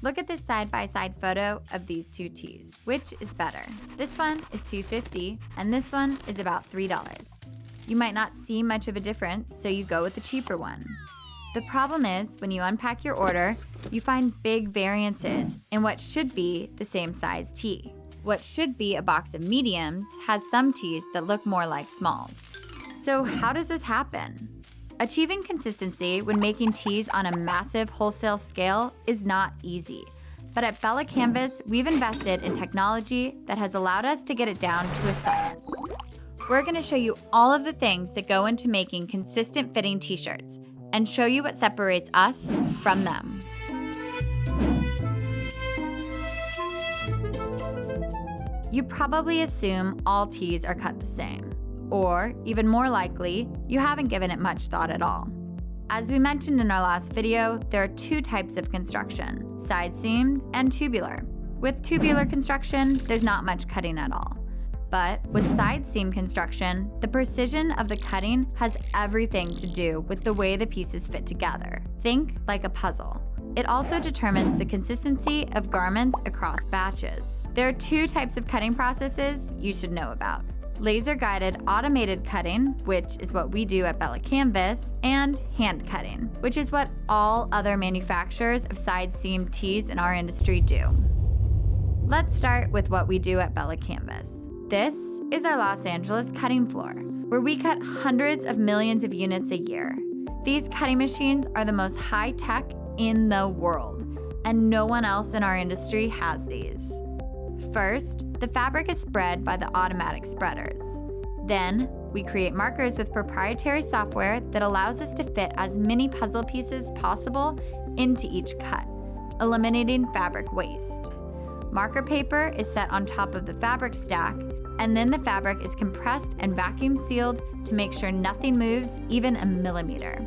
Look at this side-by-side photo of these two tees. Which is better? This one is $2.50 and this one is about $3. You might not see much of a difference, so you go with the cheaper one. The problem is, when you unpack your order, you find big variances in what should be the same size tee. What should be a box of mediums has some tees that look more like smalls. So how does this happen? Achieving consistency when making tees on a massive wholesale scale is not easy. But at Bella Canvas, we've invested in technology that has allowed us to get it down to a science. We're going to show you all of the things that go into making consistent fitting t-shirts and show you what separates us from them. You probably assume all tees are cut the same, or even more likely, you haven't given it much thought at all. As we mentioned in our last video, there are two types of construction, side-seamed and tubular. With tubular construction, there's not much cutting at all. But with side-seam construction, the precision of the cutting has everything to do with the way the pieces fit together. Think like a puzzle. It also determines the consistency of garments across batches. There are two types of cutting processes you should know about. Laser-guided automated cutting, which is what we do at Bella Canvas, and hand cutting, which is what all other manufacturers of side-seam tees in our industry do. Let's start with what we do at Bella Canvas. This is our Los Angeles cutting floor, where we cut hundreds of millions of units a year. These cutting machines are the most high-tech in the world, and no one else in our industry has these. First, the fabric is spread by the automatic spreaders. Then, we create markers with proprietary software that allows us to fit as many puzzle pieces possible into each cut, eliminating fabric waste. Marker paper is set on top of the fabric stack, and then the fabric is compressed and vacuum sealed to make sure nothing moves even a millimeter.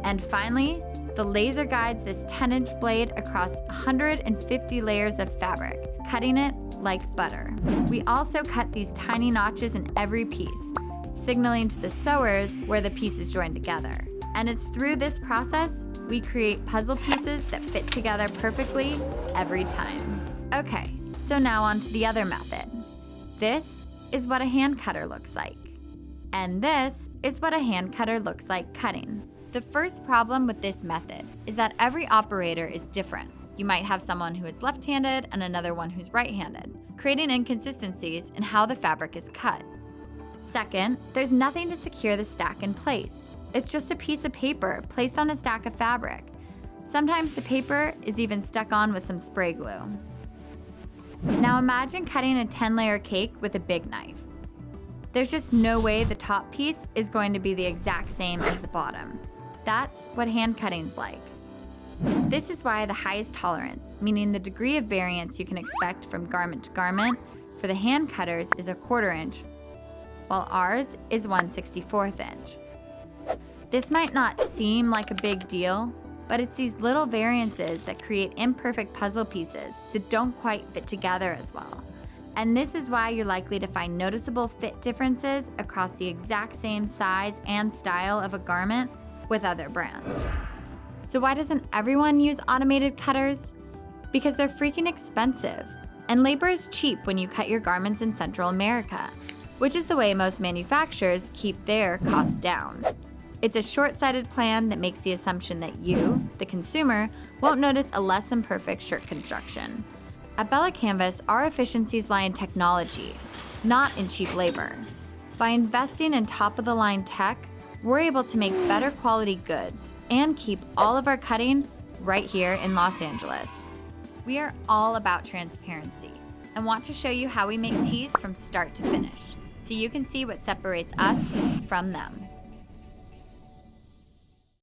And finally, the laser guides this 10-inch blade across 150 layers of fabric, cutting it like butter. We also cut these tiny notches in every piece, signaling to the sewers where the pieces join together. And it's through this process we create puzzle pieces that fit together perfectly every time. Okay, so now on to the other method. This is what a hand cutter looks like. And this is what a hand cutter looks like cutting. The first problem with this method is that every operator is different. You might have someone who is left-handed and another one who's right-handed, creating inconsistencies in how the fabric is cut. Second, there's nothing to secure the stack in place. It's just a piece of paper placed on a stack of fabric. Sometimes the paper is even stuck on with some spray glue. Now imagine cutting a 10-layer cake with a big knife. There's just no way the top piece is going to be the exact same as the bottom. That's what hand cutting's like. This is why the highest tolerance, meaning the degree of variance you can expect from garment to garment, for the hand cutters is a 1/4 inch, while ours is 1/64 inch. This might not seem like a big deal, but it's these little variances that create imperfect puzzle pieces that don't quite fit together as well. And this is why you're likely to find noticeable fit differences across the exact same size and style of a garment with other brands. So why doesn't everyone use automated cutters? Because they're freaking expensive, and labor is cheap when you cut your garments in Central America, which is the way most manufacturers keep their costs down. It's a short-sighted plan that makes the assumption that you, the consumer, won't notice a less than perfect shirt construction. At Bella Canvas, our efficiencies lie in technology, not in cheap labor. By investing in top-of-the-line tech, we're able to make better quality goods and keep all of our cutting right here in Los Angeles. We are all about transparency and want to show you how we make tees from start to finish, so you can see what separates us from them.